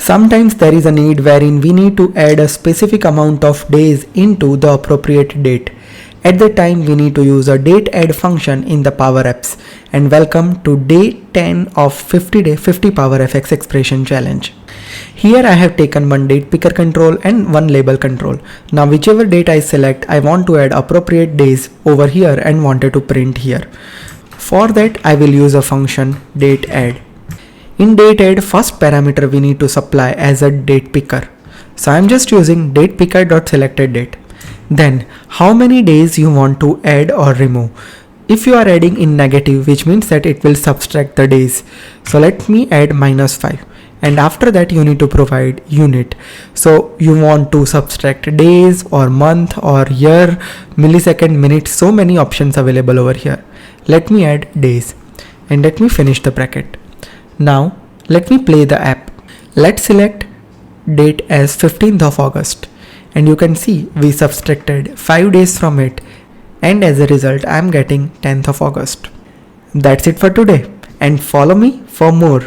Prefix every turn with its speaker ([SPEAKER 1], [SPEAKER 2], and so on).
[SPEAKER 1] Sometimes there is a need wherein we need to add a specific amount of days into the appropriate date. At that time we need to use a DateAdd function in the PowerFx. And welcome to day 10 of 50 PowerFx expression challenge. Here I have taken one date picker control and one label control. Now whichever date I select, I want to add appropriate days over here and wanted to print here. For that I will use a function DateAdd. In DateAdd, first parameter we need to supply as a date picker. So I am just using datePicker.selectedDate. Then how many days you want to add or remove. If you are adding in negative, which means that it will subtract the days. So let me add -5. And after that you need to provide unit. So you want to subtract days or month or year, millisecond, minute, so many options available over here. Let me add days and let me finish the bracket. Now let me play the app. Let's select date as 15th of August. And you can see we subtracted 5 days from it, and as a result I am getting 10th of August. That's it for today, and follow me for more.